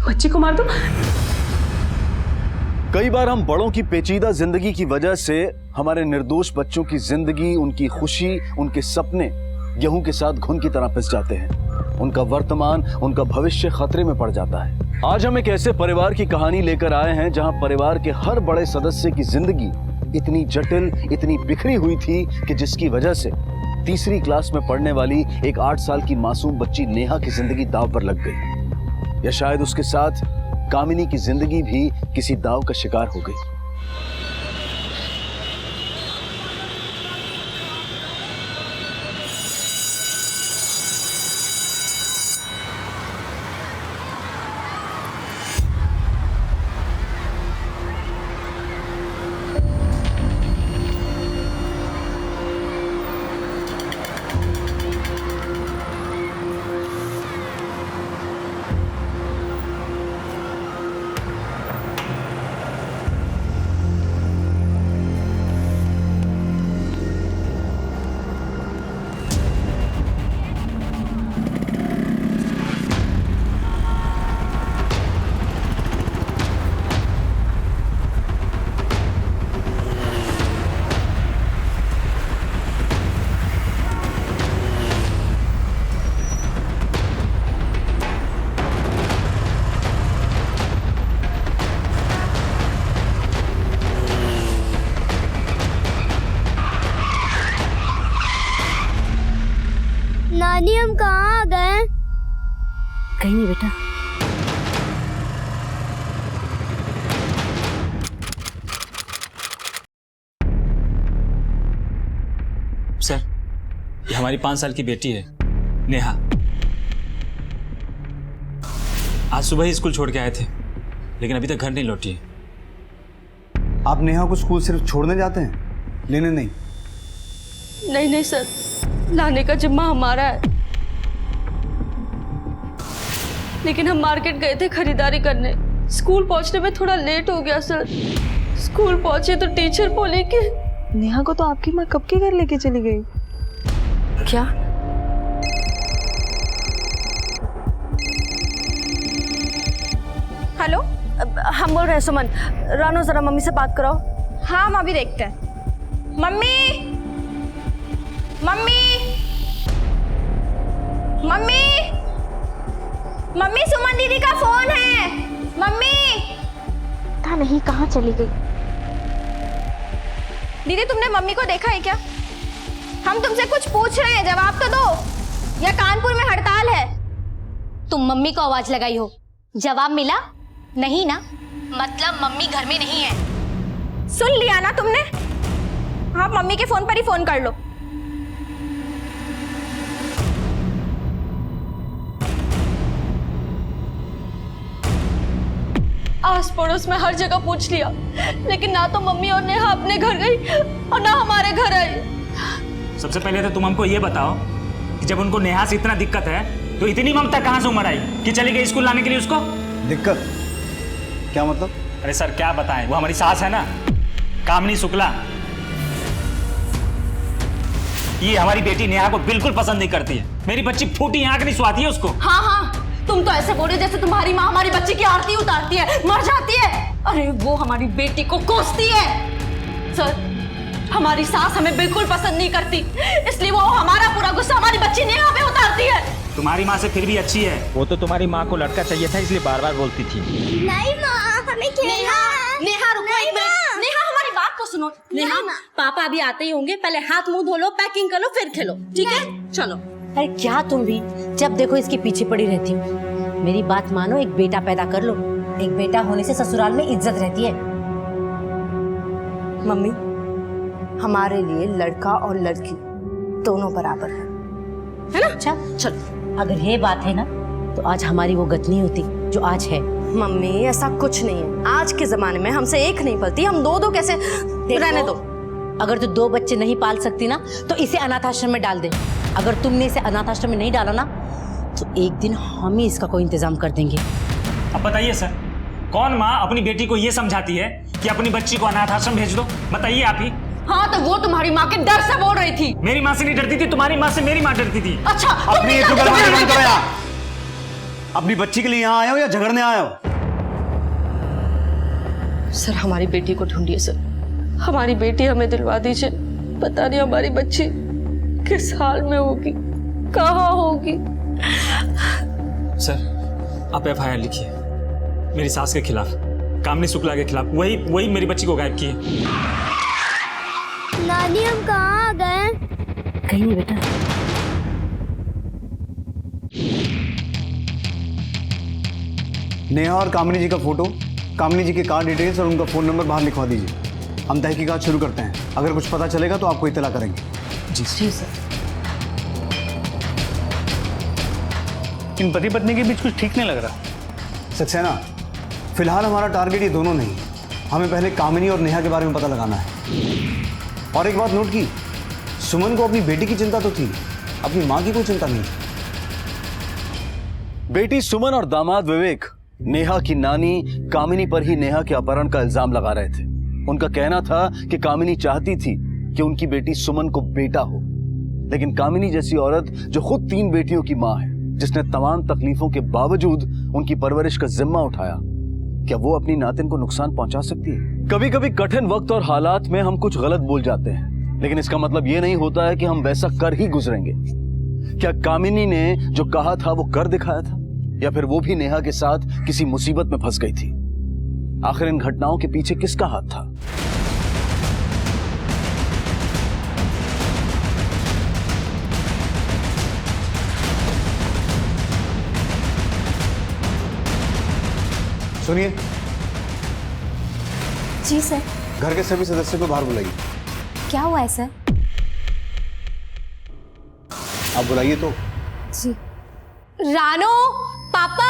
बच्ची को मार दो। कई बार हम बड़ों की पेचीदा जिंदगी की वजह से हमारे निर्दोष बच्चों की जिंदगी, उनकी खुशी, उनके सपने गेहूं के साथ घुन की तरह पिस जाते हैं। उनका वर्तमान, उनका भविष्य खतरे में पड़ जाता है। आज हम एक ऐसे परिवार की कहानी लेकर आए हैं जहां परिवार के हर बड़े सदस्य की जिंदगी इतनी जटिल, इतनी बिखरी हुई थी कि जिसकी वजह से तीसरी क्लास में पढ़ने वाली एक 8 साल की मासूम बच्ची नेहा की जिंदगी दांव पर लग गई, या शायद उसके साथ कामिनी की जिंदगी भी किसी दांव का शिकार हो गई। नानी हम कहाँ आ गए? कहीं नहीं बेटा। सर, ये हमारी 5 साल की बेटी है नेहा। आज सुबह ही स्कूल छोड़ के आए थे, लेकिन अभी तक घर नहीं लौटी है। आप नेहा को स्कूल सिर्फ छोड़ने जाते हैं, लेने नहीं? नहीं नहीं सर, लाने का जिम्मा हमारा है। लेकिन हम मार्केट गए थे खरीदारी करने, स्कूल पहुंचने में थोड़ा लेट हो गया सर। स्कूल पहुंचे तो टीचर बोले कि नेहा को तो आपकी माँ कब के घर लेके चली गई। क्या? हेलो, हम बोल रहे हैं सुमन। रानो जरा मम्मी से बात कराओ। हाँ हम अभी देखते हैं। मम्मी, मम्मी, मम्मी, मम्मी सुमन दीदी का फोन है। मम्मी, पता नहीं कहाँ चली गई। दीदी तुमने मम्मी को देखा है क्या? हम तुमसे कुछ पूछ रहे हैं, जवाब तो दो, या कानपुर में हड़ताल है? तुम मम्मी को आवाज लगाई हो, जवाब मिला नहीं ना? मतलब मम्मी घर में नहीं है। सुन लिया ना तुमने? हाँ मम्मी के फोन पर ही फोन कर लो। आस पड़ोस में हर जगह पूछ लिया, लेकिन ना तो मम्मी और नेहा अपने घर गई और ना हमारे घर आई। सबसे पहले तो तुम हमको ये बताओ कि जब उनको नेहा से इतना दिक्कत है तो इतनी ममता कहाँ से उमड़ आई कि चली गई स्कूल लाने के लिए उसको? दिक्कत क्या मतलब? अरे सर क्या बताएं, वो हमारी सास है ना, कामिनी शुक्ला। ये हमारी बेटी नेहा को बिल्कुल पसंद नहीं करती है। मेरी बच्ची फूटी आंख नहीं सुहाती है उसको। हाँ हाँ, तुम तो ऐसे बोल रहे जैसे तुम्हारी माँ हमारी बच्ची की आरती उतारती है, मर जाती है। अरे वो हमारी बेटी को कोसती है। सर, हमारी सास हमें बिल्कुल पसंद नहीं करती, इसलिए वो हमारा पूरा गुस्सा हमारी बच्ची नेहा पे उतारती है। तुम्हारी माँ से फिर भी अच्छी है। वो तो तुम्हारी माँ को लड़का चाहिए था, इसलिए बार बार बोलती थी। नहीं माँ, हमें खेलना है। नेहा रुको एक मिनट। नेहा हमारी बात तो सुनो। नेहा, पापा अभी आते ही होंगे, पहले हाथ मुंह धो लो, पैकिंग कर लो, फिर खेलो, ठीक है? चलो। अरे क्या तुम भी जब देखो इसके पीछे पड़ी रहती हो। मेरी बात मानो, एक बेटा पैदा कर लो। एक बेटा होने से ससुराल में इज्जत रहती है। मम्मी, हमारे लिए लड़का और लड़की दोनों बराबर है ना? अच्छा चलो, अगर ये बात है ना तो आज हमारी वो गत नहीं होती जो आज है। मम्मी ऐसा कुछ नहीं है। आज के जमाने में हमसे एक नहीं पलती, हम दो कैसे रहने दो। अगर तू 2 बच्चे नहीं पाल सकती ना तो इसे अनाथ आश्रम में डाल दे। अगर तुमने इसे अनाथ आश्रम में नहीं डाला ना तो एक दिन हम ही इसका कोई इंतजाम कर देंगे। अब बताइए सर, कौन माँ अपनी बेटी को ये समझाती है कि अपनी बच्ची को अनाथ आश्रम भेज दो? बताइए आप ही। हाँ तो वो तुम्हारी माँ के डर से बोल रही थी। मेरी माँ से नहीं डरती थी, तुम्हारी माँ से मेरी माँ डरती थी। अच्छा, अपनी अपनी बच्ची के लिए यहाँ आए हो या झगड़ने आए हो? सर हमारी बेटी को ढूंढिए सर, हमारी बेटी हमें दिलवा दीजिए। पता नहीं हमारी बच्ची किस हाल में होगी, कहाँ होगी। सर आप एफआईआर लिखिए मेरी सास के खिलाफ, कामिनी शुक्ला के खिलाफ। वही मेरी बच्ची को गायब की है। नानी हम कहाँ आ गए? कहीं नहीं बेटा। नेहा और कामिनी जी का फोटो, कामिनी जी के कार डिटेल्स और उनका फोन नंबर बाहर लिखवा दीजिए। हम तहकीकात शुरू करते हैं। अगर कुछ पता चलेगा तो आपको इत्तला करेंगे। जी सर। इन पति पत्नी के बीच कुछ ठीक नहीं लग रहा। सक्सेना, फिलहाल हमारा टारगेट ये दोनों नहीं, हमें पहले कामिनी और नेहा के बारे में पता लगाना है। और एक बात नोट की, सुमन को अपनी बेटी की चिंता तो थी, अपनी माँ की कोई चिंता नहीं। बेटी सुमन और दामाद विवेक नेहा की नानी कामिनी पर ही नेहा के अपहरण का इल्जाम लगा रहे थे। उनका कहना था कि कामिनी चाहती थी कि उनकी बेटी सुमन को बेटा हो, लेकिन कामिनी जैसी औरत जो खुद 3 बेटियों की मां है, जिसने तमाम तकलीफों के बावजूद उनकी परवरिश का जिम्मा उठाया, क्या वो अपनी नातिन को नुकसान पहुंचा सकती है? कभी कभी कठिन वक्त और हालात में हम कुछ गलत बोल जाते हैं, लेकिन इसका मतलब ये नहीं होता है कि हम वैसा कर ही गुजरेंगे। क्या कामिनी ने जो कहा था वो कर दिखाया था, या फिर वो भी नेहा के साथ किसी मुसीबत में फंस गई थी? आखिर इन घटनाओं के पीछे किसका हाथ था? सुनिए, जी सर। घर के सभी सदस्यों को बाहर बुलाइए। क्या हुआ है सर? आप बुलाइए तो। जी। रानो, पापा।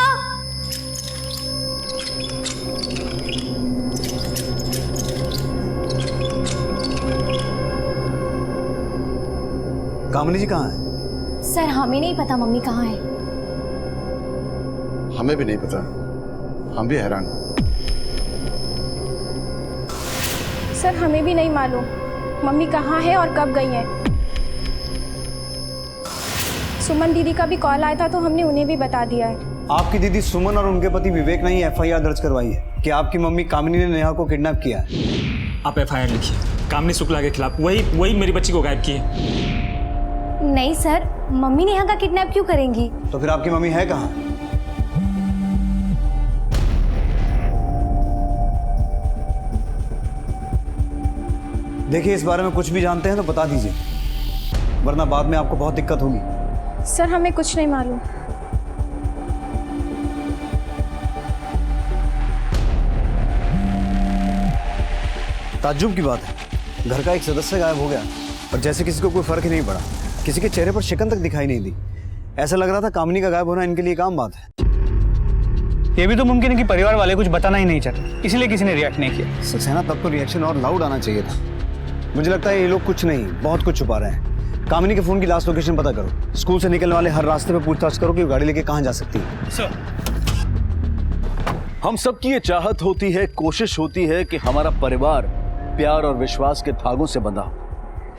कामिनी जी कहाँ है? सर हमें नहीं पता मम्मी कहाँ है। हमें भी नहीं पता, हम भी हैरान। सर हमें भी नहीं मालूम मम्मी कहाँ है और कब गई है। सुमन दीदी का भी कॉल आया था तो हमने उन्हें भी बता दिया है। आपकी दीदी सुमन और उनके पति विवेक ने ही एफआईआर दर्ज करवाई है कि आपकी मम्मी कामिनी ने नेहा को किडनैप किया है। आप एफआईआर लिखिए कामिनी शुक्ला के खिलाफ। वही मेरी बच्ची को गायब की है। नहीं सर, मम्मी नेहा का किडनैप क्यों करेंगी? तो फिर आपकी मम्मी है कहाँ? देखिए, इस बारे में कुछ भी जानते हैं तो बता दीजिए, वरना बाद में आपको बहुत दिक्कत होगी। सर हमें कुछ नहीं मालूम। ताज्जुब की बात है, घर का एक सदस्य गायब हो गया और जैसे किसी को कोई फर्क ही नहीं पड़ा। किसी के चेहरे पर शिकन तक दिखाई नहीं दी। ऐसा लग रहा था कामिनी का गायब होना इनके लिए एक आम बात है। ये भी तो मुमकिन है कि परिवार वाले कुछ बताना ही नहीं चाहते, इसलिए किसी ने रिएक्ट नहीं किया। सक्सेना, तब तो रिएक्शन और लाउड आना चाहिए था। मुझे लगता है ये लोग कुछ नहीं, बहुत कुछ छुपा रहे हैं। कामिनी के फोन की लास्ट लोकेशन पता करो। स्कूल से निकलने वाले हर रास्ते पे पूछताछ करो कि वो गाड़ी लेके कहाँ जा सकती है। सर, हम सबकी ये चाहत होती है, कोशिश होती है कि हमारा परिवार प्यार और विश्वास के धागों से बंधा हो,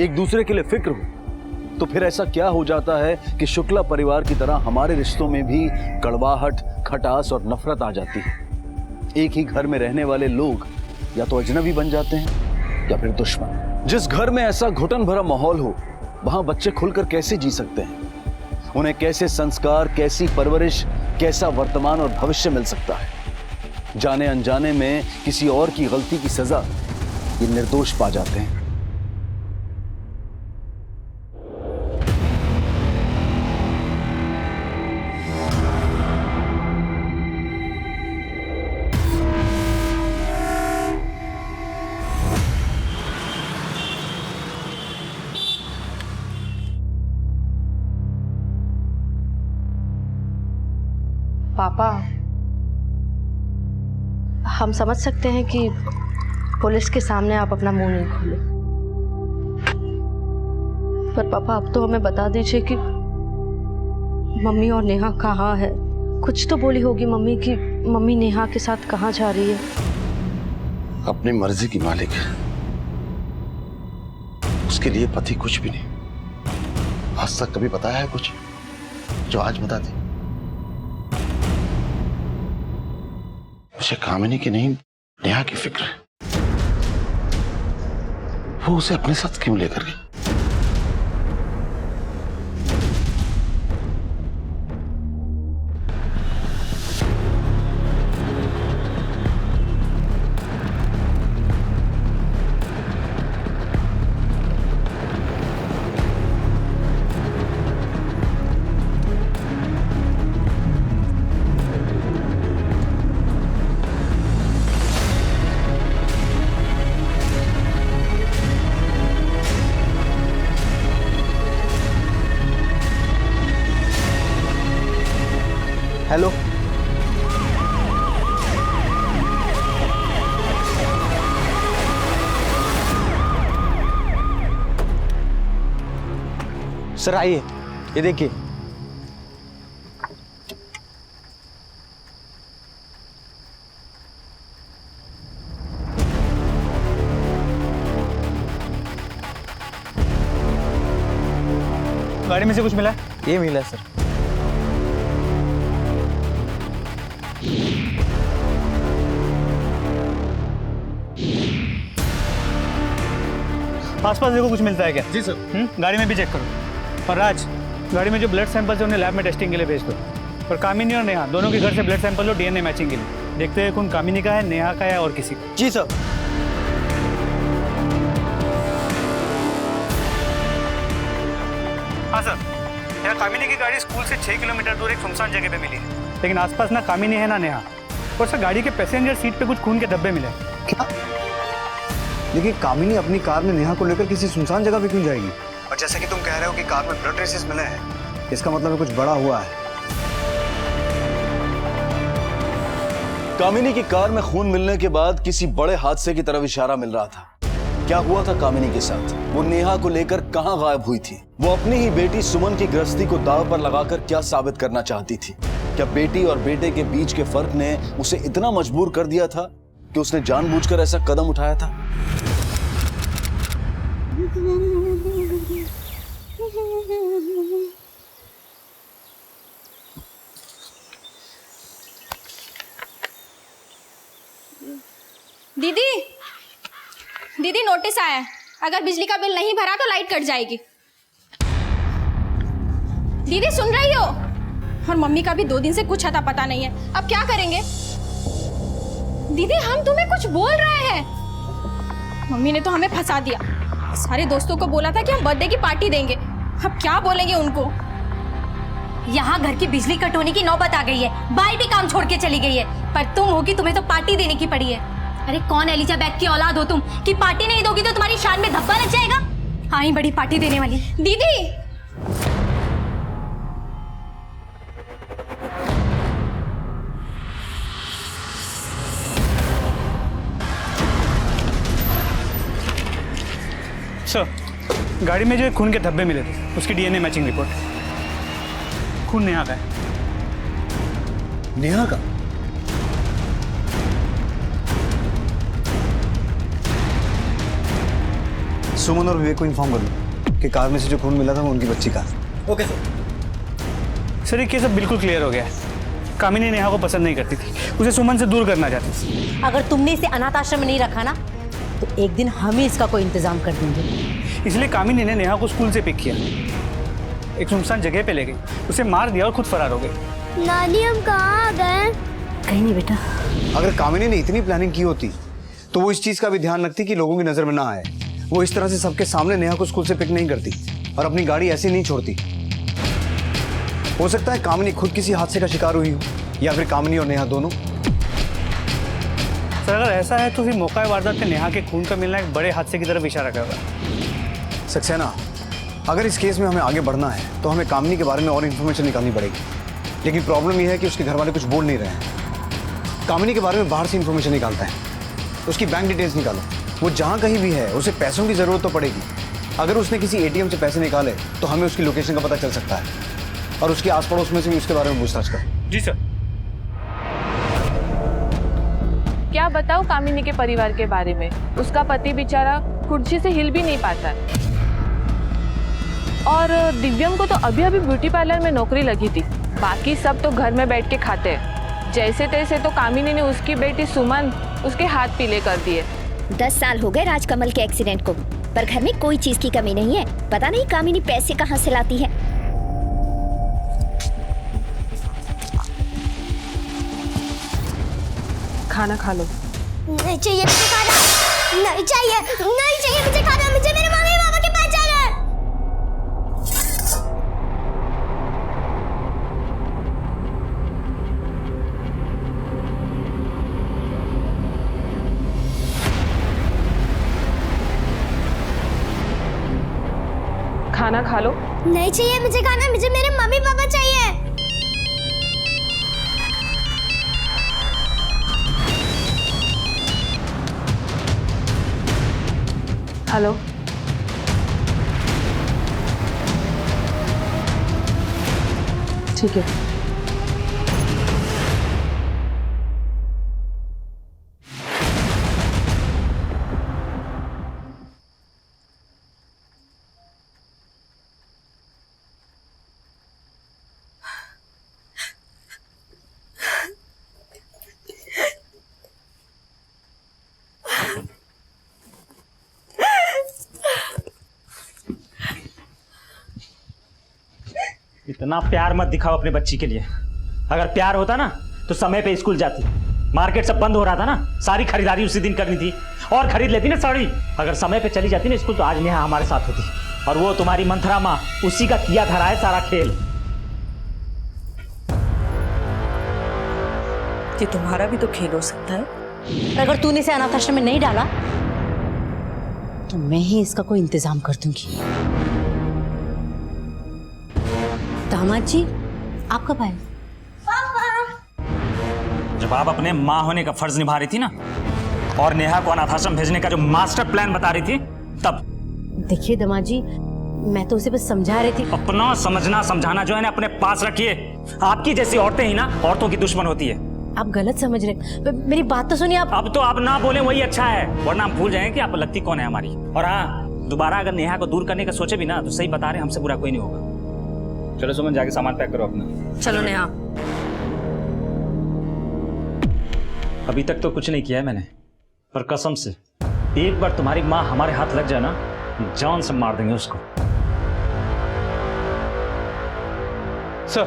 एक दूसरे के लिए फिक्र हो। तो फिर ऐसा क्या हो जाता है कि शुक्ला परिवार की तरह हमारे रिश्तों में भी कड़वाहट, खटास और नफरत आ जाती है। एक ही घर में रहने वाले लोग या तो अजनबी बन जाते हैं या फिर दुश्मन। जिस घर में ऐसा घुटन भरा माहौल हो, वहां बच्चे खुलकर कैसे जी सकते हैं? उन्हें कैसे संस्कार, कैसी परवरिश, कैसा वर्तमान और भविष्य मिल सकता है? जाने अनजाने में किसी और की गलती की सजा ये निर्दोष पा जाते हैं। पापा, हम समझ सकते हैं कि पुलिस के सामने आप अपना मुंह नहीं खोले, पर पापा अब तो हमें बता दीजिए कि मम्मी और नेहा कहाँ है। कुछ तो बोली होगी मम्मी कि मम्मी नेहा के साथ कहाँ जा रही है। अपनी मर्जी की मालिक है, उसके लिए पति कुछ भी नहीं। आज तक कभी बताया है कुछ जो आज बता दे? मुझे कामिनी की नहीं, नेहा की फिक्र है। वो उसे अपने साथ क्यों लेकर गई? हेलो, सर आइए, ये देखिए। गाड़ी में से कुछ मिला? ये मिला सर। आसपास देखो कुछ मिलता है क्या? जी सर। गाड़ी में भी चेक करो। और राज, गाड़ी में जो ब्लड सैंपल्स है उन्हें लैब में टेस्टिंग के लिए भेज दो। और कामिनी और नेहा दोनों के घर से ब्लड सैंपल लो डीएनए मैचिंग के लिए। देखते हैं खून कामिनी का है, नेहा का है और किसी का। जी सर। हाँ सर, यहाँ कामिनी की गाड़ी स्कूल से 6 किलोमीटर दूर एक सुनसान जगह पे मिली है, लेकिन आसपास ना कामिनी है ना नेहा। और सर गाड़ी के पैसेंजर सीट पे कुछ खून के धब्बे मिले। क्या? लेकिन कामिनी अपनी कार में नेहा को लेकर किसी सुनसान जगह पे क्यों जाएगी? और जैसे कि तुम कह रहे हो कि कार में ब्लड ट्रेसेस मिले हैं, इसका मतलब है कुछ बड़ा हुआ है। कामिनी की कार में खून मिलने के बाद किसी बड़े हादसे की तरफ इशारा मिल रहा था। क्या हुआ था कामिनी के साथ? वो नेहा को लेकर कहां गायब हुई थी? वो अपनी ही बेटी सुमन की गृहस्थी को दांव पर लगाकर क्या साबित करना चाहती थी? क्या बेटी और बेटे के बीच के फर्क ने उसे इतना मजबूर कर दिया था कि उसने जानबूझकर ऐसा कदम उठाया था? दीदी, दीदी नोटिस आया है, अगर बिजली का बिल नहीं भरा तो लाइट कट जाएगी। दीदी सुन रही हो? और मम्मी का भी 2 दिन से कुछ अता पता नहीं है, अब क्या करेंगे? दीदी हम तुम्हें कुछ बोल रहे हैं। मम्मी ने तो हमें फंसा दिया। सारे दोस्तों को बोला था कि हम बर्थडे की पार्टी देंगे, अब क्या बोलेंगे उनको? यहाँ घर की बिजली कट होने की नौबत आ गई है, बाई भी काम छोड़ के चली गई है, पर तुम हो कि तुम्हें तो पार्टी देने की पड़ी है। अरे कौन एलिजाबेथ की औलाद हो तुम कि पार्टी नहीं दोगी तो तुम्हारी शान में धब्बा लग जाएगा? हाँ ही बड़ी पार्टी देने वाली। दीदी सर, गाड़ी में जो खून के धब्बे मिले थे उसकी डीएनए मैचिंग रिपोर्ट। खून नेहा का है। नेहा का? सुमन और विवेक को इन्फॉर्म कर दो कि कार में से जो खून मिला था वो उनकी बच्ची का। Okay sir. सर ये केस अब बिल्कुल क्लियर हो गया है। कामिनी नेहा को पसंद नहीं करती थी, उसे सुमन से दूर करना चाहती थी। अगर तुमने इसे अनाथ आश्रम में नहीं रखा ना तो एक दिन हम ही इसका कोई इंतजाम कर देंगे। इसलिए कामिनी ने नेहा को स्कूल से पिक किया, एक सुनसान जगह पे ले गई, उसे मार दिया और खुद फरार हो गई। नानी हम कहाँ आ गए? कहीं नहीं बेटा। अगर कामिनी ने इतनी प्लानिंग की होती तो वो इस चीज का भी ध्यान रखती कि लोगों की नजर में ना आए। वो इस तरह से सबके सामने नेहा को स्कूल से पिक नहीं करती और अपनी गाड़ी ऐसे नहीं छोड़ती। हो सकता है कामिनी खुद किसी हादसे का शिकार हुई हो या फिर कामिनी और नेहा दोनों। सर अगर ऐसा है तो फिर मौका वारदात में नेहा के खून का मिलना एक बड़े हादसे की तरफ इशारा कर रहा है। सक्सेना, अगर इस केस में हमें आगे बढ़ना है तो हमें कामिनी के बारे में और इन्फॉर्मेशन निकालनी पड़ेगी। लेकिन प्रॉब्लम यह है कि उसके घर वाले कुछ बोल नहीं रहे हैं। कामिनी के बारे में बाहर से इन्फॉर्मेशन निकालता है, उसकी बैंक डिटेल्स निकालो। वो जहाँ कहीं भी है उसे पैसों की जरूरत तो पड़ेगी। अगर उसने किसी एटीएम से पैसे निकाले तो हमें उसकी लोकेशन का पता चल सकता है और उसके आस पड़ोस में से भी उसके बारे में पूछताछ करो। जी सर। क्या बताओ कामिनी के परिवार के बारे में? उसका पति बेचारा कुर्सी से हिल भी नहीं पाता और दिव्यम को तो अभी अभी ब्यूटी पार्लर में नौकरी लगी थी, बाकी सब तो घर में बैठ के खाते हैं। जैसे तैसे तो कामिनी ने उसकी बेटी सुमन उसके हाथ पीले कर दिए। 10 साल हो गए राजकमल के एक्सीडेंट को, पर घर में कोई चीज की कमी नहीं है। पता नहीं कामिनी पैसे कहाँ से लाती है। खाना खा लो। नहीं चाहिए मुझे खाना, नहीं चाहिए, नहीं चाहिए मुझे खाना, मुझे मेरे मम्मी पापा के पास जाना है। खाना खा लो। नहीं चाहिए मुझे खाना, मुझे मेरे मम्मी पापा चाहिए। हेलो, ठीक है। इतना प्यार मत दिखाओ अपने बच्ची के लिए। अगर प्यार होता ना तो समय पे स्कूल जाती। मार्केट सब बंद हो रहा था ना, सारी खरीदारी उसी दिन करनी थी और खरीद लेती ना साड़ी। अगर समय पे चली जाती ना स्कूल तो आज नेहा हमारे साथ होती। और वो तुम्हारी मंथरा माँ, उसी का किया धरा है सारा खेल। कि तुम्हारा भी तो खेल हो सकता है। अगर तूने इसे अनाथ आश्रम में नहीं डाला तो मैं ही इसका कोई इंतजाम कर दूंगी। दामाद जी, आप कब आए? जब आप अपने माँ होने का फर्ज निभा रही थी ना और नेहा को अनाथ आश्रम भेजने का जो मास्टर प्लान बता रही थी तब। देखिए दामाद जी, मैं तो उसे बस समझा रही थी। अपना समझना समझाना जो है ना अपने पास रखिए। आपकी जैसी औरतें ही ना औरतों की दुश्मन होती है। आप गलत समझ रहे, मेरी बात तो सुनिए आप। अब तो आप ना बोले वही अच्छा है, वरना हम भूल जाएंगे कि आप लगती कौन है हमारी। और हाँ, दोबारा अगर नेहा को दूर करने का सोचे भी ना तो सही बता रहे, हमसे बुरा कोई नहीं होगा। चलो सुमन, जाके सामान पैक करो अपना। चलो नेहा। अभी तक तो कुछ नहीं किया है मैंने, पर कसम से एक बार तुम्हारी माँ हमारे हाथ लग जाए ना, जान से मार देंगे उसको। सर,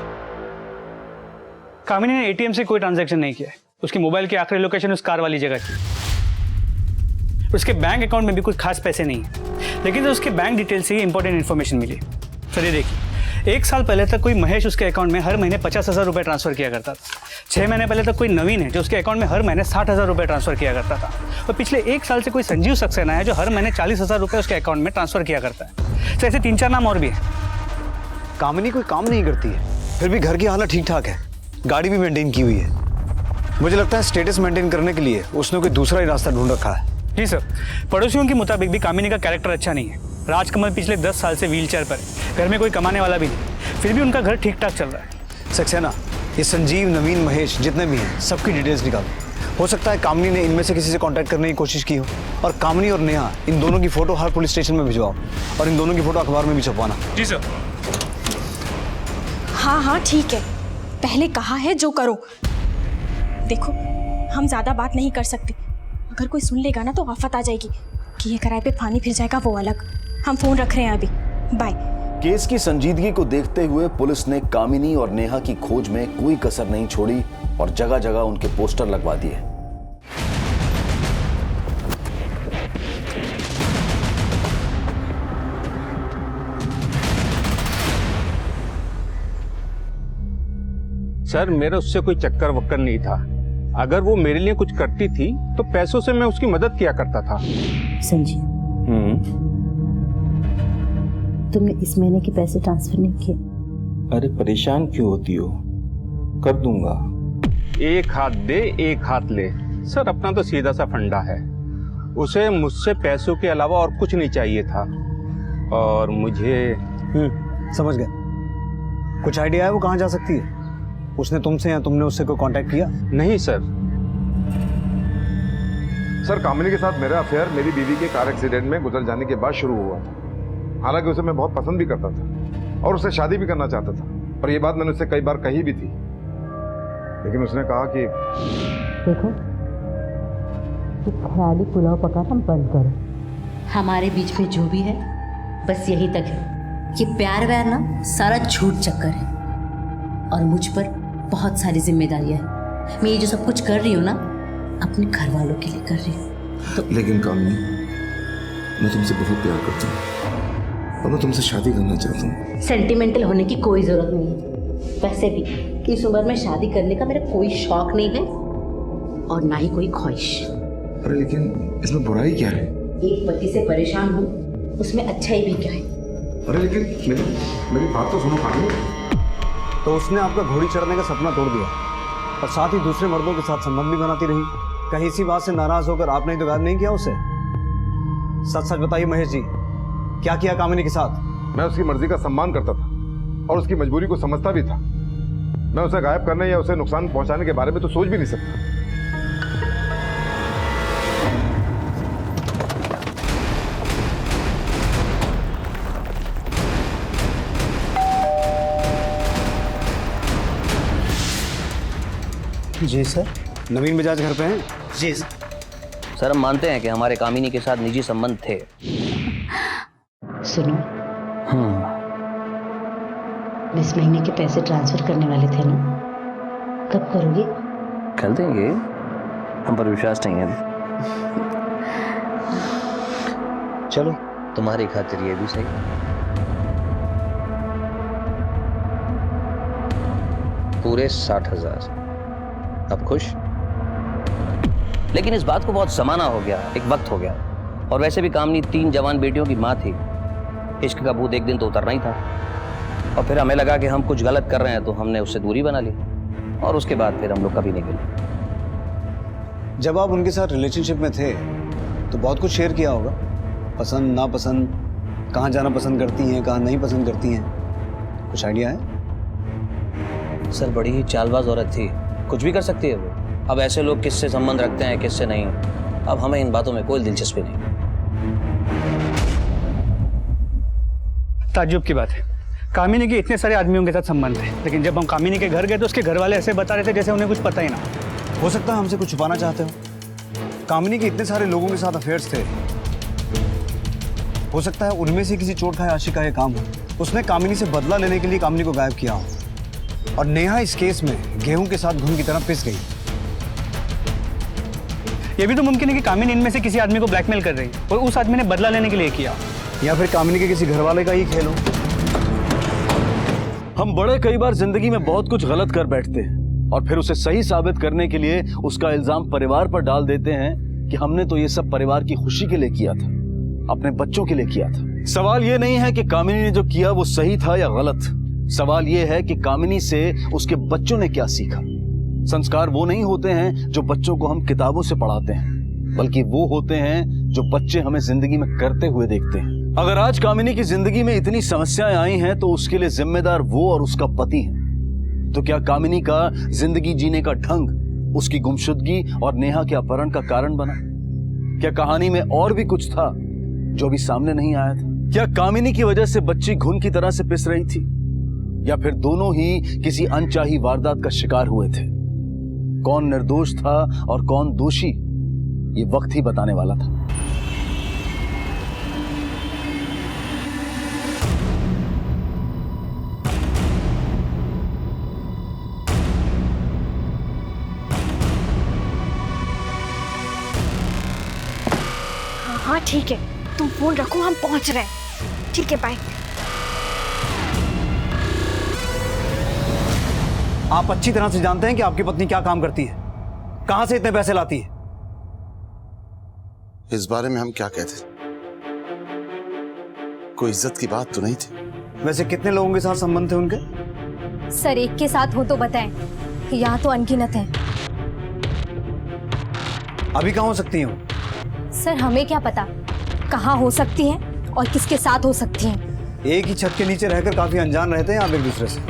कामिनी ने एटीएम से कोई ट्रांजैक्शन नहीं किया है। उसकी मोबाइल की आखिरी लोकेशन उस कार वाली जगह की। उसके बैंक अकाउंट में भी कुछ खास पैसे नहीं है, लेकिन उसके बैंक डिटेल से ही इंपॉर्टेंट इन्फॉर्मेशन मिली। सर ये देखिए, 1 साल पहले तक कोई महेश उसके अकाउंट में हर महीने 50,000 रुपये ट्रांसफर किया करता था। 6 महीने पहले तक कोई नवीन है जो उसके अकाउंट में हर महीने 60,000 रुपये ट्रांसफर किया करता था। और पिछले 1 साल से कोई संजीव सक्सेना है जो हर महीने 40,000 रुपये उसके अकाउंट में ट्रांसफर किया करता है। तो ऐसे 3-4 नाम और भी है। कामिनी कोई काम नहीं करती है, फिर भी घर की हालत ठीक ठाक है, गाड़ी भी मेंटेन की हुई है। मुझे लगता है स्टेटस मेंटेन करने के लिए उसने कोई दूसरा ही रास्ता ढूंढ रखा है। जी सर, पड़ोसियों के मुताबिक भी कामिनी का कैरेक्टर अच्छा नहीं है। राजकमल पिछले 10 साल से व्हीलचेयर पर है, घर में कोई कमाने वाला भी नहीं, फिर भी उनका घर ठीक ठाक चल रहा है। सक्सेना, ये संजीव, नवीन, महेश जितने भी हैं सबकी डिटेल्स निकालो। हो सकता है कामिनी ने इनमें से किसी से कांटेक्ट करने की कोशिश की हो, और कामिनी और नेहा इन दोनों की फोटो हर पुलिस स्टेशन में भिजवाओ और इन दोनों की फोटो अखबार में भी छपवाना। जी सर। हाँ ठीक है, पहले कहा है जो करो। देखो, हम ज्यादा बात नहीं कर सकते, अगर कोई सुन लेगा ना तो आफत आ जाएगी कि ये किराए पे पानी फिर जाएगा वो अलग। हम फोन रख रहे हैं अभी, बाय। केस की संजीदगी को देखते हुए पुलिस ने कामिनी और नेहा की खोज में कोई कसर नहीं छोड़ी और जगह जगह उनके पोस्टर लगवा दिए। सर, मेरा उससे कोई चक्कर वक्कर नहीं था। अगर वो मेरे लिए कुछ करती थी तो पैसों से मैं उसकी मदद किया करता था। संजीव, तुमने इस महीने के पैसे ट्रांसफर नहीं किए? अरे परेशान क्यों होती हो, कर दूंगा। एक हाथ दे एक हाथ ले, सर अपना तो सीधा सा फंडा है। उसे मुझसे पैसों के अलावा और कुछ नहीं चाहिए था और मुझे समझ गए। कुछ आइडिया है वो कहाँ जा सकती है? उसने तुमसे या तुमने उससे कोई कांटेक्ट किया? नहीं सर। सर, कामिनी के साथ मेरा अफेयर मेरी बीवी के कार एक्सीडेंट में गुजर जाने के बाद शुरू हुआ था। हालांकि उसे मैं बहुत पसंद भी करता था और उससे शादी भी करना चाहता था, पर यह बात मैंने उससे कई बार कही भी थी। लेकिन उसने कहा कि देखो, ये ख्याली पुलाव पकाना बंद करो। हमारे बीच में जो भी है बस यही तक है। ये प्यार व्यार ना सारा झूठ चक्कर है और मुझ पर बहुत सारी जिम्मेदारियां हैं। मैं ये जो सब कुछ कर रही हूँ ना अपने घर वालों के लिए कर रही हूँ। तो लेकिन कामनी, मैं तुमसे बहुत प्यार करता हूँ और मैं तुमसे शादी करना चाहता हूँ। सेंटिमेंटल होने की कोई जरूरत नहीं है। वैसे भी इस उम्र में शादी करने का मेरा कोई शौक नहीं है और ना ही कोई ख्वाहिश। अरे लेकिन इसमें बुराई क्या है? एक पति से परेशान हूँ, उसमें अच्छाई भी क्या है? अरे लेकिन मेरी बात तो सुनो कामनी। तो उसने आपका घोड़ी चढ़ने का सपना तोड़ दिया और साथ ही दूसरे मर्दों के साथ संबंध भी बनाती रही। कहीं इसी बात से नाराज होकर आपने तो गायब नहीं किया उसे? सच सच बताइए महेश जी, क्या किया कामिनी के साथ? मैं उसकी मर्जी का सम्मान करता था और उसकी मजबूरी को समझता भी था। मैं उसे गायब करने या उसे नुकसान पहुंचाने के बारे में तो सोच भी नहीं सकता। जी सर। नवीन बजाज घर पे हैं? जी सर, हम मानते हैं कि हमारे कामिनी के साथ निजी संबंध थे। सुनो, इस महीने के पैसे ट्रांसफर करने वाले थे ना, कब करोगे? कर देंगे, हम पर विश्वास नहीं है। चलो, तुम्हारी खातिर ये भी सही। पूरे 60,000। अब खुश? लेकिन इस बात को बहुत जमाना हो गया, एक वक्त हो गया। और वैसे भी कामनी 3 जवान बेटियों की माँ थी। इश्क का भूत एक दिन तो उतरना ही था। और फिर हमें लगा कि हम कुछ गलत कर रहे हैं तो हमने उससे दूरी बना ली और उसके बाद फिर हम लोग कभी नहीं मिले। जब आप उनके साथ रिलेशनशिप में थे तो बहुत कुछ शेयर किया होगा, पसंद नापसंद, कहाँ जाना पसंद करती हैं, कहाँ नहीं पसंद करती हैं, कुछ आइडिया है? सर, बड़ी ही चालबाज औरत थी, कुछ भी कर सकती है वो। अब ऐसे लोग किससे संबंध रखते हैं किससे नहीं, अब हमें इन बातों में कोई दिलचस्पी नहीं। ताज्जुब की बात है, कामिनी के इतने सारे आदमियों के साथ संबंध है, लेकिन जब हम कामिनी के घर गए तो उसके घर वाले ऐसे बता रहे थे जैसे उन्हें कुछ पता ही ना। हो सकता है हमसे कुछ छुपाना चाहते हो। कामिनी के इतने सारे लोगों के साथ अफेयर्स थे, हो सकता है उनमें से किसी चोट खाए आशिक का ये काम हो। उसने कामिनी से बदला लेने के लिए कामिनी को गायब किया हो और नेहा इस केस में गेहूं के साथ घुन की तरह पिस गई। ये भी तो मुमकिन है कि कामिनी इनमें से किसी आदमी को ब्लैकमेल कर रही है और उस आदमी ने बदला लेने के लिए किया, या फिर कामिनी के किसी घर वाले का ही खेल हो। हम बड़े कई बार जिंदगी में बहुत कुछ गलत कर बैठते हैं और फिर उसे सही साबित करने के लिए उसका इल्जाम परिवार पर डाल देते हैं कि हमने तो ये सब परिवार की खुशी के लिए किया था, अपने बच्चों के लिए किया था। सवाल ये नहीं है कि कामिनी ने जो किया वो सही था या गलत, सवाल ये है कि कामिनी से उसके बच्चों ने क्या सीखा। संस्कार वो नहीं होते हैं जो बच्चों को हम किताबों से पढ़ाते हैं, बल्कि वो होते हैं जो बच्चे हमें जिंदगी में करते हुए देखते हैं। अगर आज कामिनी की जिंदगी में इतनी समस्याएं आई हैं तो उसके लिए जिम्मेदार वो और उसका पति है। तो क्या कामिनी का जिंदगी जीने का ढंग उसकी गुमशुदगी और नेहा के अपहरण का कारण बना? क्या कहानी में और भी कुछ था जो भी सामने नहीं आया था? क्या कामिनी की वजह से बच्ची घुन की तरह से पिस रही थी या फिर दोनों ही किसी अनचाही वारदात का शिकार हुए थे? कौन निर्दोष था और कौन दोषी, ये वक्त ही बताने वाला था। हाँ ठीक है, तुम फोन रखो, हम पहुंच रहे हैं। ठीक है, बाय। आप अच्छी तरह से जानते हैं कि आपकी पत्नी क्या काम करती है, कहां से इतने पैसे लाती है। इस बारे में हम क्या कहते? कोई इज्जत की बात तो नहीं थी। वैसे कितने लोगों के साथ संबंध थे उनके? सर, एक के साथ हो तो बताएं, यहाँ तो अनगिनत है। अभी कहाँ हो सकती हैं वो? सर, हमें क्या पता कहाँ हो सकती हैं और किसके साथ हो सकती हैं। एक ही छत के नीचे रहकर काफी अनजान रहते हैं आप एक दूसरे से।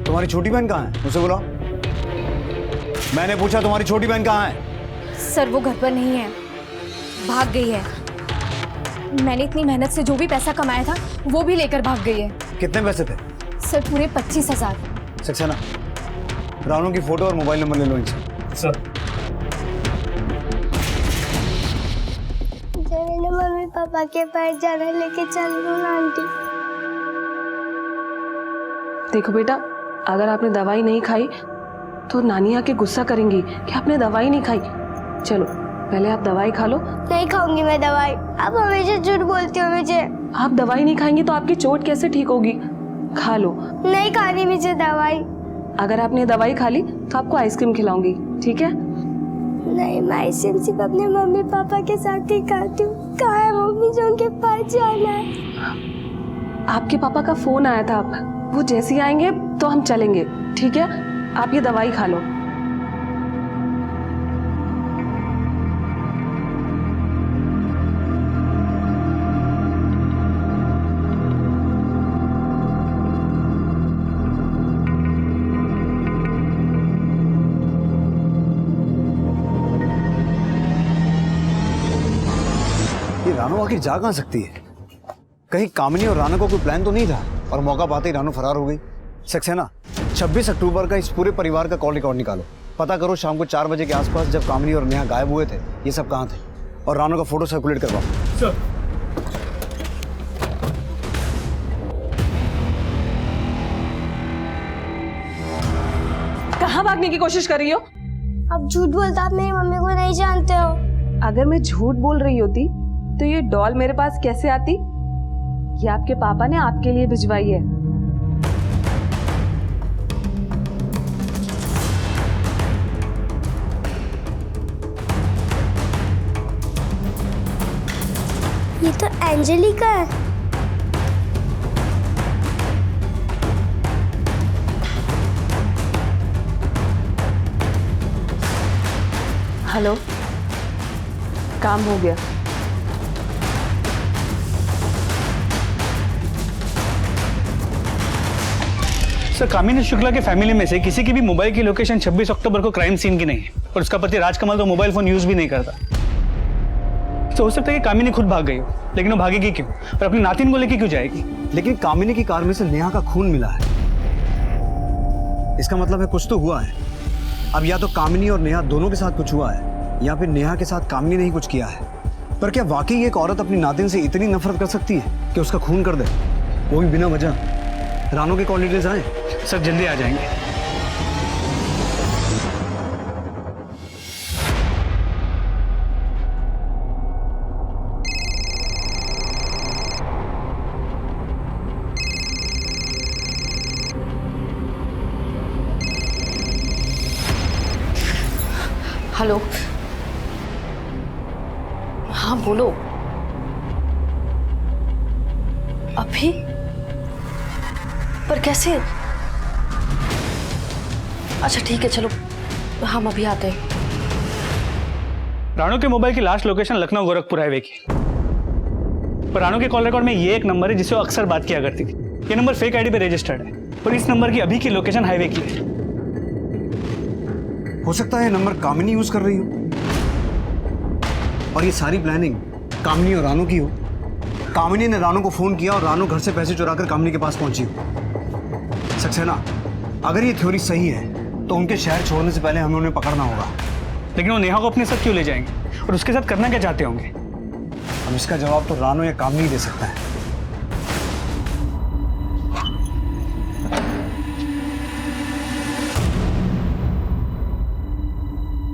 तुम्हारी छोटी बहन कहाँ है? उसे बुलाओ। मैंने पूछा तुम्हारी छोटी बहन कहाँ है? सर, वो घर पर नहीं है, भाग गई है। मैंने इतनी मेहनत से जो भी पैसा कमाया था वो भी लेकर भाग गई है। कितने पैसे थे? सर, पूरे 25,000। सक्सेना, रानू की फोटो और मोबाइल नंबर ले लो इनसे। सर मैंने मम्मी पापा के पास जाना, लेके चल लो ना आंटी। देखो बेटा, अगर आपने दवाई नहीं खाई तो नानी आके गुस्सा करेंगी कि आपने दवाई नहीं खाई। चलो पहले आप दवाई खा लो। नहीं खाऊंगी मैं दवाई, आप हमेशा झूठ बोलती हो मुझे। आप दवाई नहीं खाएंगी तो आपकी चोट कैसे ठीक होगी? खा लो। नहीं खानी मुझे दवाई। अगर आपने दवाई खा ली तो आपको आइसक्रीम खिलाऊंगी, ठीक है? नहीं, मैं आइसक्रीम सिर्फ अपने मम्मी पापा के साथ ही खाती हूँ। कहाँ है मम्मी जो उनके पास जाना है? आपके पापा का फोन आया था, वो जैसे ही आएंगे तो हम चलेंगे, ठीक है? आप ये दवाई खा लो। ये रानू आखिर जा कहाँ सकती है? कहीं कामिनी और राना को कोई प्लान तो नहीं था और मौका पाते ही रानू फरार हो गई। सक्सेना, 26 अक्टूबर का इस पूरे परिवार का कॉल रिकॉर्ड निकालो। पता करो शाम को 4 बजे के आसपास जब कामिनी और नेहा गायब हुए थे, ये सब कहाँ थे, और रानू का फोटो सर्कुलेट करवाओ। सर कहाँ भागने की कोशिश कर रही हो? आप झूठ बोलते, आप मेरी मम्मी को नहीं जानते हो। अगर मैं झूठ बोल रही होती तो ये डॉल मेरे पास कैसे आती? ये आपके पापा ने आपके लिए भिजवाई है। ये तो एंजेलिका है। हेलो, काम हो गया। सर, कामिनी शुक्ला के फैमिली में से किसी की भी मोबाइल की लोकेशन 26 अक्टूबर को क्राइम सीन की नहीं है, और उसका पति राजकमल तो मोबाइल फोन यूज भी नहीं करता। तो हो सकता है कि कामिनी खुद भाग गई हो, लेकिन वो भागेगी क्यों और अपनी नातिन को लेके क्यों जाएगी? लेकिन कामिनी की कार में से नेहा का खून मिला है, इसका मतलब है कुछ तो हुआ है। अब या तो कामिनी और नेहा दोनों के साथ कुछ हुआ है, या फिर नेहा के साथ कामिनी ने ही कुछ किया है। पर क्या वाकई एक औरत अपनी नातिन से इतनी नफरत कर सकती है कि उसका खून कर दे, वो भी बिना वजह? रानू के कॉल डिटेल्स आए? सर जल्दी आ जाएंगे। हेलो, हाँ बोलो। अभी? पर कैसे? अच्छा ठीक है, चलो हम अभी आते हैं। रानू के मोबाइल की last location Lucknow Gorakhpur highway की, पर रानू के कॉल रिकॉर्ड में ये एक नंबर है जिससे वो अक्सर बात किया करती थी। ये नंबर फेक आईडी पे रजिस्टर्ड है, और इस नंबर की अभी की लोकेशन हाईवे की है। हो सकता है नंबर कामिनी यूज कर रही हो, और ये सारी प्लानिंग कामिनी और रानू की हो। कामिनी ने रानू को फोन किया और रानू घर से पैसे चुराकर कामिनी के पास पहुंची हो। सक्सेना, अगर ये थ्योरी सही है तो उनके शहर छोड़ने से पहले हमें उन्हें पकड़ना होगा। लेकिन वो नेहा को अपने साथ क्यों ले जाएंगे, और उसके साथ करना क्या चाहते होंगे? अब इसका जवाब तो रानू या कामिनी दे सकता है।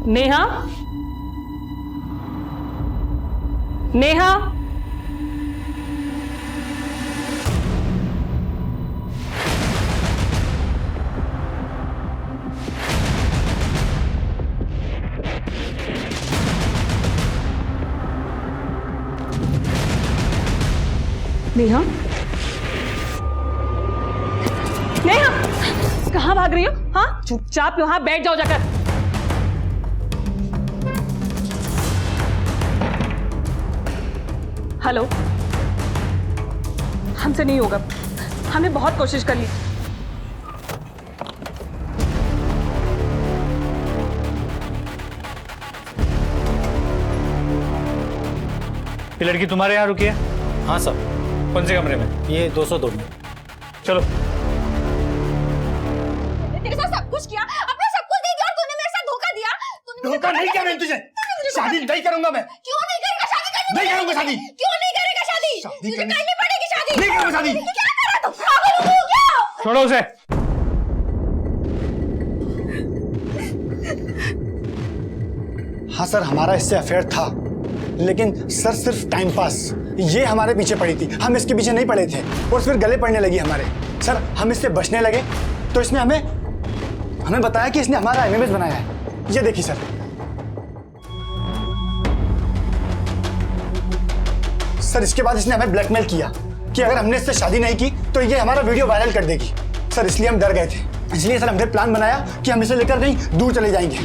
नेहा, नेहा, नेहा, नेहा, कहाँ भाग रही हो? हाँ, चुपचाप यहाँ बैठ जाओ जाकर। हेलो, हमसे नहीं होगा, हमने बहुत कोशिश कर ली। ये लड़की तुम्हारे यहाँ रुकी है? हाँ सर। कौन से कमरे में? ये 202 में। चलो। तेरे साथ सब कुछ किया, अपने नहीं करूंगा मैं। क्यों नहीं करेगा शादी? नहीं करूंगा शादी। क्यों नहीं करेगा शादी? तुझे करनी पड़ेगी शादी। नहीं करूंगा शादी। क्या कर रहा तू? पागल हो क्या? छोड़ो उसे। हाँ सर, हमारा इससे अफेयर था, लेकिन सर सिर्फ टाइम पास। ये हमारे पीछे पड़ी थी, हम इसके पीछे नहीं पड़े थे, और फिर गले पड़ने लगी हमारे। सर हम इससे बचने लगे तो इसने हमें बताया कि इसने हमारा एमएमएस बनाया है। ये देखिए सर, इसके बाद इसने हमें ब्लैकमेल किया कि अगर हमने इससे शादी नहीं की तो ये हमारा वीडियो वायरल कर देगी। सर इसलिए हम डर गए थे, इसलिए सर हमने प्लान बनाया कि हम इसे लेकर कहीं दूर चले जाएंगे।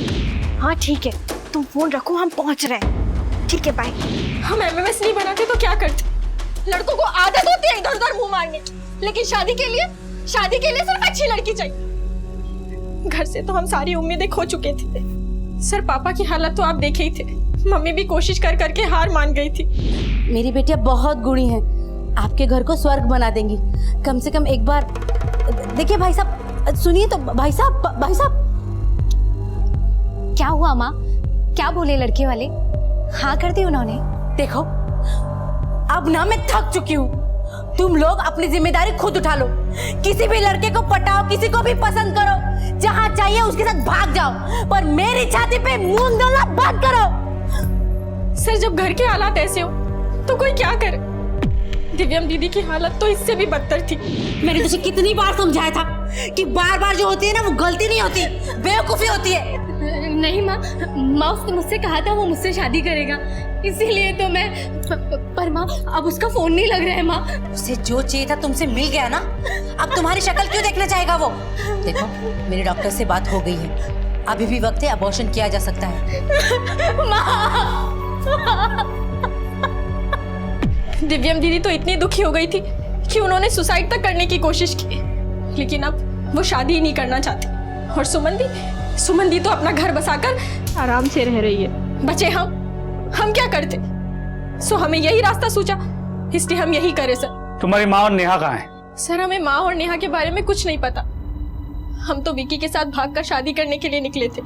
हाँ ठीक है, तुम फोन रखो, हम पहुंच रहे हैं। ठीक है बाय। हम एमएमएस नहीं बनाते तो क्या करते? लड़कों को आदत होती है इधर उधर मुंह मारने, लेकिन शादी के लिए सिर्फ अच्छी लड़की चाहिए। घर से तो हम सारी उम्मीदें खो चुके थे। सर पापा की हालत तो आप देखे ही थे, मम्मी भी कोशिश कर करके हार मान गई थी। मेरी बेटियां बहुत गुणी हैं, आपके घर को स्वर्ग बना देंगी। कम से कम एक बार देखिए। भाई साहब सुनिए तो। भाई साहब क्या हुआ माँ? क्या बोले लड़के वाले? हाँ कर दी उन्होंने? देखो अब ना मैं थक चुकी हूँ। तुम लोग अपनी जिम्मेदारी खुद उठा लो। किसी भी लड़के को पटाओ, किसी को भी पसंद करो, जहाँ चाहिए उसके साथ भाग जाओ, पर मेरी छाती पे मूंग डालना बंद करो। सर जब घर के हालात ऐसे हो तो कोई क्या करे? दिव्यम दीदी की हालत तो इससे भी बदतर थी। मैंने तुझे कितनी बार समझाया था कि बार बार जो होती है ना वो गलती नहीं होती, बेवकूफी होती है। नहीं माँ उसने मुझसे कहा था वो मुझसे शादी करेगा, इसीलिए तो मैं। पर माँ अब उसका फोन नहीं लग रहा है माँ। उसे जो चाहिए था तुमसे मिल गया ना, अब तुम्हारी शक्ल क्यों देखना चाहेगा वो? देखो मेरे डॉक्टर से बात हो गई है, अभी भी वक्त है, अबॉर्शन किया जा सकता है। दिव्यम दीदी तो इतनी दुखी हो गई थी कि उन्होंने सुसाइड तक करने की कोशिश की, लेकिन अब वो शादी ही नहीं करना चाहती। और सुमन दी तो अपना घर बसाकर आराम से रह रही है। बचे हम क्या करते? सो हमें यही रास्ता सूझा, इसलिए हम यही करे सर। तुम्हारी माँ और नेहा कहाँ है? सर हमें माँ और नेहा के बारे में कुछ नहीं पता। हम तो विकी के साथ भागकर शादी करने के लिए निकले थे।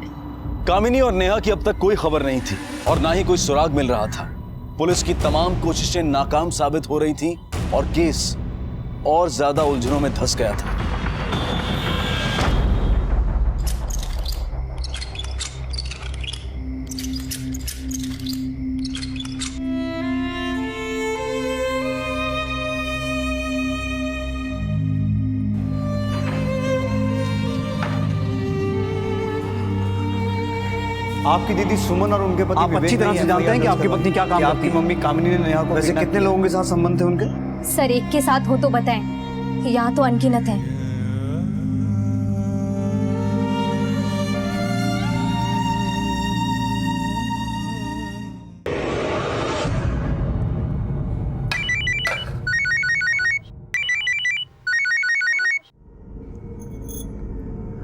कामिनी और नेहा की अब तक कोई खबर नहीं थी और ना ही कोई सुराग मिल रहा था। पुलिस की तमाम कोशिशें नाकाम साबित हो रही थीं और केस और ज्यादा उलझनों में धंस गया था। आपकी दीदी सुमन और उनके पति आप अच्छी तरह से जानते हैं कि आपकी पत्नी क्या काम करती है। आपकी मम्मी कामिनी ने नेहा को वैसे कितने लोगों के साथ संबंध थे उनके? सर एक के साथ हो तो बताएं, यहाँ तो अनगिनत है।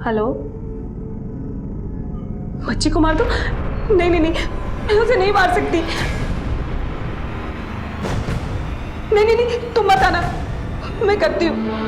हेलो, बच्ची को मार दो? नहीं नहीं नहीं, मैं उसे नहीं मार सकती। नहीं नहीं नहीं, तुम मत आना, मैं करती हूँ।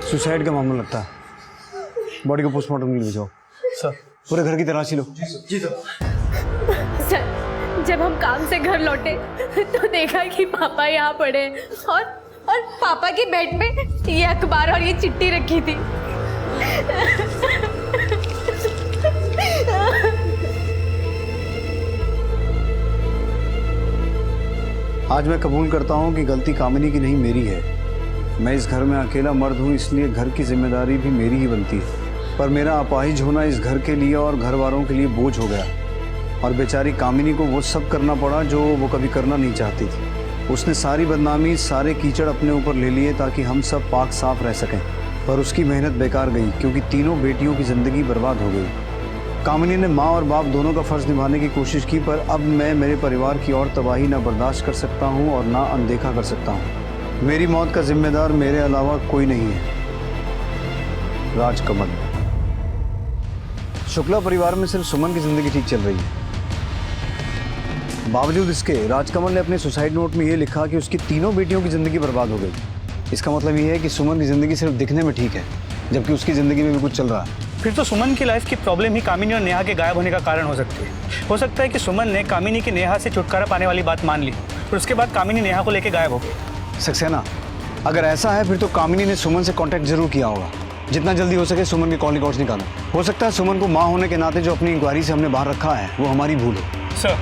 सुसाइड का मामला लगता है। बॉडी को पोस्टमार्टम के लिए जाओ। सर पूरे घर की तलाशी लो। जी सर। सर जब हम काम से घर लौटे तो देखा कि पापा यहाँ पड़े और पापा के बेड में ये अखबार और ये चिट्ठी रखी थी। आज मैं कबूल करता हूँ कि गलती कामिनी की नहीं मेरी है। मैं इस घर में अकेला मर्द हूँ, इसलिए घर की जिम्मेदारी भी मेरी ही बनती है। पर मेरा अपाहिज होना इस घर के लिए और घर वालों के लिए बोझ हो गया, और बेचारी कामिनी को वो सब करना पड़ा जो वो कभी करना नहीं चाहती थी। उसने सारी बदनामी, सारे कीचड़ अपने ऊपर ले लिए ताकि हम सब पाक साफ रह सकें, पर उसकी मेहनत बेकार गई क्योंकि तीनों बेटियों की ज़िंदगी बर्बाद हो गई। कामिनी ने माँ और बाप दोनों का फ़र्ज़ निभाने की कोशिश की, पर अब मैं मेरे परिवार की और तबाही ना बर्दाश्त कर सकता हूँ और ना अनदेखा कर सकता हूँ। मेरी मौत का जिम्मेदार मेरे अलावा कोई नहीं है। राजकमल। शुक्ला परिवार में सिर्फ सुमन की ज़िंदगी ठीक चल रही है। बावजूद इसके राजकमल ने अपने सुसाइड नोट में ये लिखा कि उसकी तीनों बेटियों की ज़िंदगी बर्बाद हो गई। इसका मतलब ये है कि सुमन की ज़िंदगी सिर्फ दिखने में ठीक है, जबकि उसकी ज़िंदगी में भी कुछ चल रहा है। फिर तो सुमन की लाइफ की प्रॉब्लम ही कामिनी और नेहा के गायब होने का कारण हो सकती है। हो सकता है कि सुमन ने कामिनी की नेहा से छुटकारा पाने वाली बात मान ली और उसके बाद कामिनी नेहा को लेकर गायब हो गई। सक्सेना, अगर ऐसा है फिर तो कामिनी ने सुमन से कांटेक्ट जरूर किया होगा। जितना जल्दी हो सके सुमन के कॉल रिकॉर्ड्स निकालो। हो सकता है सुमन को माँ होने के नाते जो अपनी इंक्वायरी से हमने बाहर रखा है वो हमारी भूल हो। सर,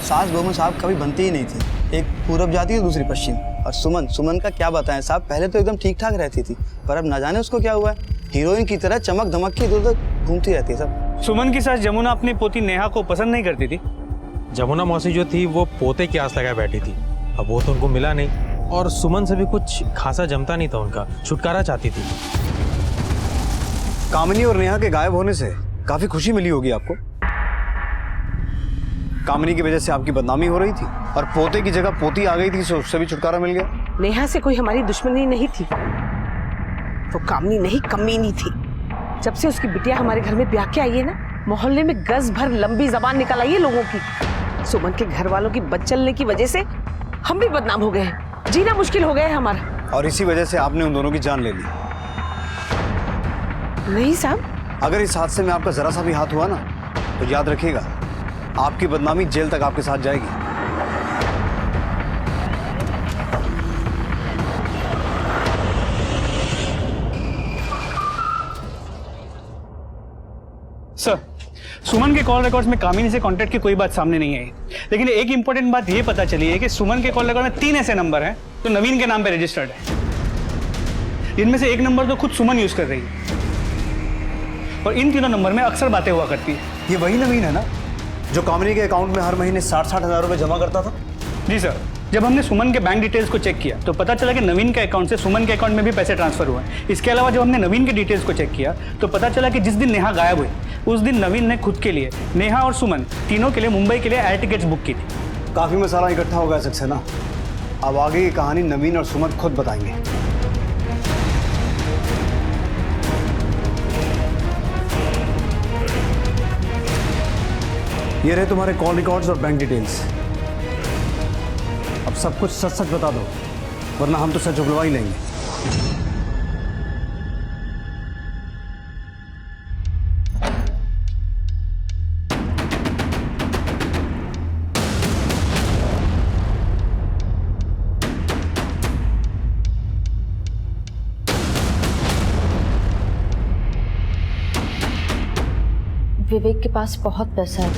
सास बहू साहब कभी बनती ही नहीं थी। एक पूरब जाती है, दूसरी पश्चिम। और सुमन का क्या बताएं साहब, पहले तो एकदम ठीक ठाक रहती थी, पर अब ना जाने उसको क्या हुआ है। हीरोइन की तरह चमक धमक के इधर उधर घूमती रहती है सब। सुमन की सास जमुना अपनी पोती नेहा को पसंद नहीं करती थी। जमुना मौसी जो थी वो पोते की आस लगाए बैठी थी। अब वो तो उनको मिला नहीं और सुमन से भी कुछ खासा जमता नहीं था उनका, छुटकारा चाहती थी। कामिनी और नेहा के गायब होने से काफी खुशी मिली होगी आपको। कामिनी की वजह से आपकी बदनामी हो रही थी और पोते की जगह पोती आ गई थी, तो उससे भी छुटकारा मिल गया। नेहा से कोई हमारी दुश्मनी नहीं थी, तो कामिनी नहीं कमीनी थी। जब से उसकी बिटिया हमारे घर में ब्याह के आई है ना, मोहल्ले में गज भर लंबी जबान निकल आई है लोगों की। सुमन के घर वालों की बदचलने की वजह से हम भी बदनाम हो गए हैं, जीना मुश्किल हो गया है हमारा। और इसी वजह से आपने उन दोनों की जान ले ली। नहीं साहब, अगर इस हादसे में आपका जरा सा भी हाथ हुआ ना, तो याद रखिएगा आपकी बदनामी जेल तक आपके साथ जाएगी। सर, सुमन के कॉल रिकॉर्ड्स में कामिनी से कांटेक्ट की कोई बात सामने नहीं आई, लेकिन एक इंपॉर्टेंट बात यह पता चली है कि सुमन के कॉल रिकॉर्ड में 3 ऐसे नंबर हैं जो नवीन के नाम पे रजिस्टर्ड है। इनमें से एक नंबर तो खुद सुमन यूज कर रही है और इन तीनों नंबर में अक्सर बातें हुआ करती है। ये वही नवीन है ना जो कामिनी के अकाउंट में हर महीने 60-60 हज़ार रुपए जमा करता था? जी सर, जब हमने सुमन के बैंक डिटेल्स को चेक किया तो पता चला कि नवीन के अकाउंट से सुमन के अकाउंट में भी पैसे ट्रांसफर हुए हैं। इसके अलावा जब हमने नवीन के डिटेल्स को चेक किया तो पता चला कि जिस दिन नेहा गायब हुई उस दिन नवीन ने खुद के लिए, नेहा और सुमन तीनों के लिए मुंबई के लिए एयर टिकट्स बुक की थी। काफी मसाला इकट्ठा हो गया सक्सेना। अब आगे की कहानी नवीन और सुमन खुद बताएंगे। ये रहे तुम्हारे कॉल रिकॉर्ड्स और बैंक डिटेल्स। अब सब कुछ सच सच बता दो, वरना हम तो सच उगलवा ही लेंगे। विवेक के पास बहुत पैसा है,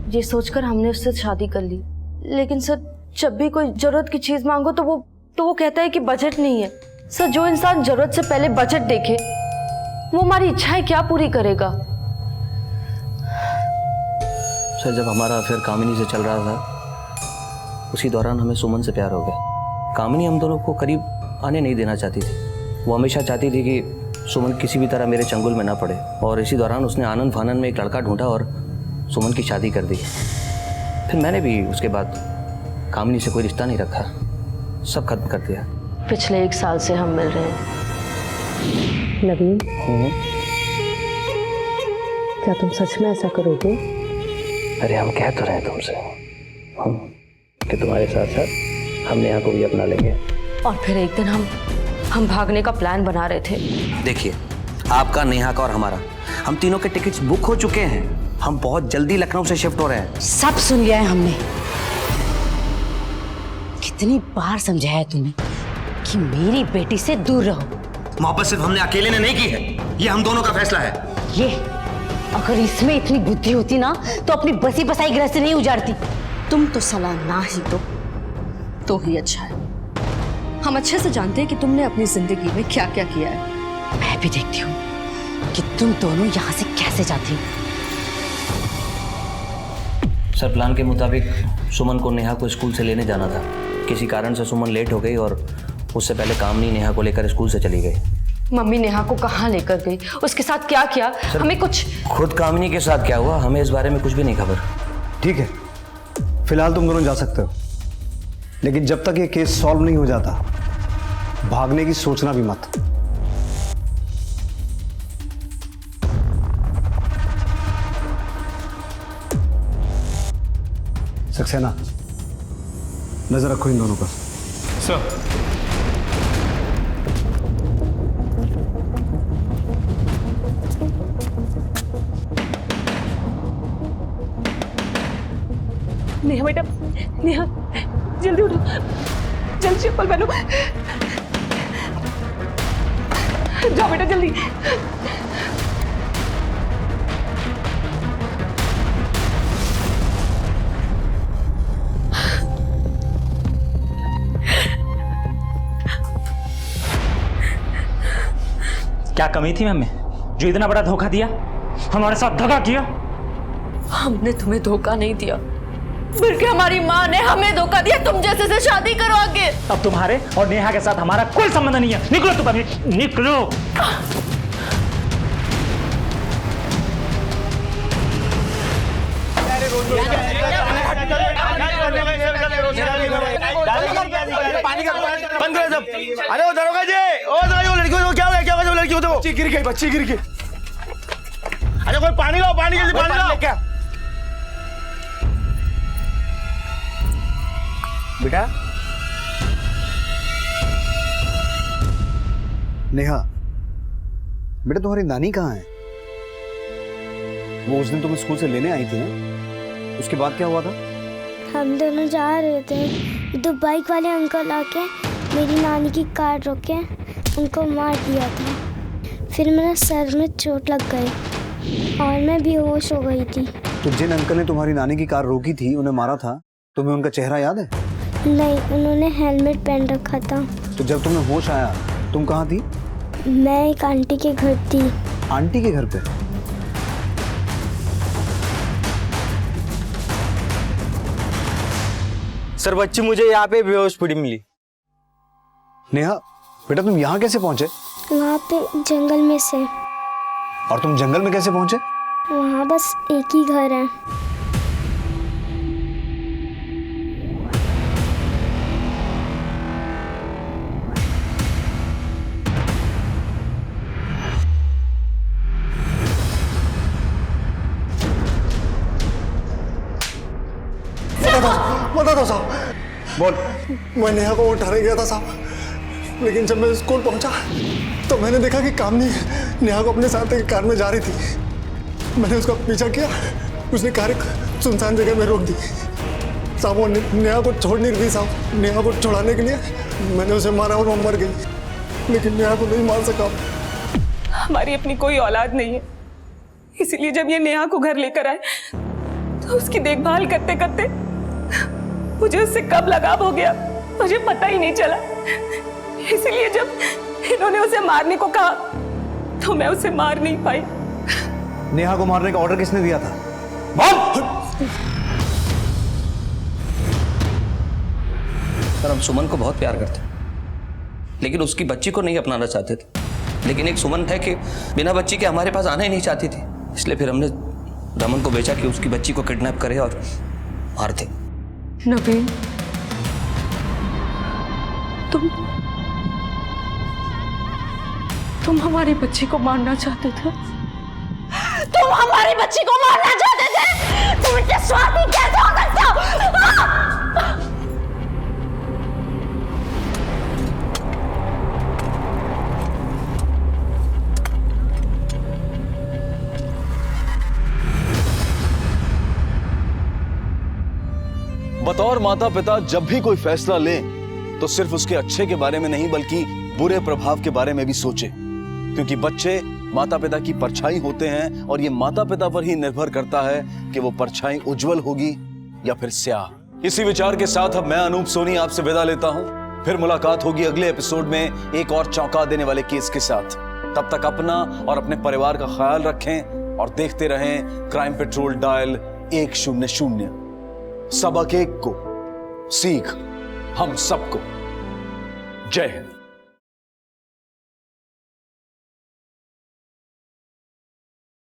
ये सोचकर हमने उससे शादी कर ली। लेकिन सर, जब भी कोई जरूरत की चीज मांगो तो वो कहता है कि बजट नहीं है। सर, जो इंसान जरूरत से पहले बजट देखे वो हमारी इच्छाएं क्या पूरी करेगा? सर, जब हमारा अफेयर कामिनी से चल रहा था उसी दौरान हमें सुमन से प्यार हो गया। कामिनी हम दोनों को करीब आने नहीं देना चाहती थी। वो हमेशा चाहती थी कि सुमन किसी भी तरह मेरे चंगुल में ना पड़े, और इसी दौरान उसने आनंद फानन में एक लड़का ढूंढा और सुमन की शादी कर दी। फिर मैंने भी उसके बाद कामिनी से कोई रिश्ता नहीं रखा, सब खत्म कर दिया। पिछले 1 साल से हम मिल रहे हैं। नवीन, क्या तुम सच में ऐसा करोगे? अरे हम कह तो रहे हैं तुमसे कि तुम्हारे साथ साथ हम नेहा को भी अपना लेंगे। और फिर एक दिन हम भागने का प्लान बना रहे थे। देखिए, आपका, नेहा का और हमारा, हम तीनों के टिकट्स बुक हो चुके हैं। हम बहुत जल्दी लखनऊ से शिफ्ट हो रहे हैं। सब सुन लिया है हमने। कितनी बार समझाया है तुम्हें कि मेरी बेटी से दूर रहो। मोहब्बत सिर्फ हमने अकेले ने नहीं की है, ये हम दोनों का फैसला है। ये अगर इसमें इतनी बुद्धि होती ना तो अपनी बसी बसाई घर से नहीं उजाड़ती। तुम तो सलाह ना ही दो तो ही अच्छा है। हम अच्छे से जानते हैं कि तुमने अपनी जिंदगी में क्या क्या किया है। मैं भी देखती हूँ कि तुम दोनों यहाँ से कैसे जाती हो। सर, प्लान के मुताबिक सुमन को नेहा को स्कूल से लेने जाना था। किसी कारण से सुमन लेट हो गई और उससे पहले कामनी नेहा को लेकर स्कूल से चली गई। मम्मी नेहा को कहाँ लेकर गई, उसके साथ क्या किया, हमें कुछ। खुद कामनी के साथ क्या हुआ हमें इस बारे में कुछ भी नहीं खबर। ठीक है, फिलहाल तुम दोनों जा सकते हो, लेकिन जब तक ये केस सॉल्व नहीं हो जाता भागने की सोचना भी मत। सक्सेना, नजर रखो इन दोनों पर। सर, नेहा बेटा, नेहा जल्दी उठो, जल्दी चप्पल पहनो, जाओ बेटा जल्दी। क्या कमी थी हमें जो इतना बड़ा धोखा दिया, हमारे साथ धोखा किया? हमने तुम्हें धोखा नहीं दिया, बल्कि हमारी माँ ने हमें धोखा दिया। तुम जैसे से शादी करो आगे। अब तुम्हारे और नेहा के साथ हमारा कोई संबंध नहीं है। निकलो तुम अभी, निकलो। बंद करो सब। अरे वो दरोगा जी, ओ दरोगा जी, वो लड़की को क्या हो गया? क्या हो गया? वो लड़की को देखो, बच्ची गिर गई, बच्ची गिर गई। अरे कोई पानी लाओ, पानी जल्दी, पानी लाओ। क्या बेटा? नेहा बेटा, तुम्हारी नानी कहाँ है? वो उस दिन तुम स्कूल से लेने आई थी ना, उसके बाद क्या हुआ था? हम दोनों जा रहे थे तो बाइक वाले अंकल आके मेरी नानी की कार रोके उनको मार दिया था। फिर मेरे सर में चोट लग गई और मैं बेहोश हो गई थी। तो जिन अंकल ने तुम्हारी नानी की कार रोकी थी, उन्हें मारा था, तुम्हें उनका चेहरा याद है? नहीं, उन्होंने हेलमेट पहन रखा था। तो जब तुम्हें होश आया तुम कहाँ थी? मैं एक आंटी के घर थी। आंटी के घर पे? सर, बच्ची मुझे यहाँ पे बेहोश पड़ी मिली। नेहा बेटा, तुम यहाँ कैसे पहुंचे? वहाँ पे जंगल में से। और तुम जंगल में कैसे पहुंचे? वहाँ बस एक ही घर है। बता दो साहब। बोल। मैं नेहा को उठाने गया था साहब, लेकिन जब मैं स्कूल पहुंचा तो मैंने देखा कि कामनी नेहा को अपने साथ एक कार में जा रही थी। मैंने उसका पीछा किया, उसने कार एक सुनसान जगह में रोक दी साहब। वो नेहा को छोड़ नहीं रही साहब। नेहा को छुड़ाने के लिए मैंने उसे मारा और वो मर गई, लेकिन नेहा को नहीं मार सका। हमारी अपनी कोई औलाद नहीं है, इसीलिए जब ये नेहा को घर लेकर आए तो उसकी देखभाल करते करते मुझे उससे कब लगाव हो गया मुझे पता ही नहीं चला। इसलिए जब इन्होंने उसे मारने को कहा तो मैं उसे मार नहीं पाई। नेहा को मारने का ऑर्डर किसने दिया था? सर, हम सुमन को बहुत प्यार करते, लेकिन उसकी बच्ची को नहीं अपनाना चाहते थे। लेकिन एक सुमन है कि बिना बच्ची के हमारे पास आना ही नहीं चाहती थी, इसलिए फिर हमने रमन को बेचा कि उसकी बच्ची को किडनैप करे और मार दे। नवीन, तुम हमारी बच्ची को मारना चाहते थे? तुम हमारी बच्ची को मारना चाहते थे? तुम इतने स्वार्थी कैसे हो सकते हो? बतौर माता पिता जब भी कोई फैसला लें तो सिर्फ उसके अच्छे के बारे में नहीं बल्कि बुरे प्रभाव के बारे में भी सोचे, क्योंकि बच्चे माता पिता की परछाई होते हैं और ये माता पिता पर ही निर्भर करता है कि वो परछाई उज्जवल होगी या फिर स्याह। इसी विचार के साथ अब मैं अनूप सोनी आपसे विदा लेता हूं। फिर मुलाकात होगी अगले एपिसोड में एक और चौंका देने वाले केस के साथ। तब तक अपना और अपने परिवार का ख्याल रखें और देखते रहें क्राइम पेट्रोल डायल 100। सबक एक को, सीख हम सबको। जय हिंद।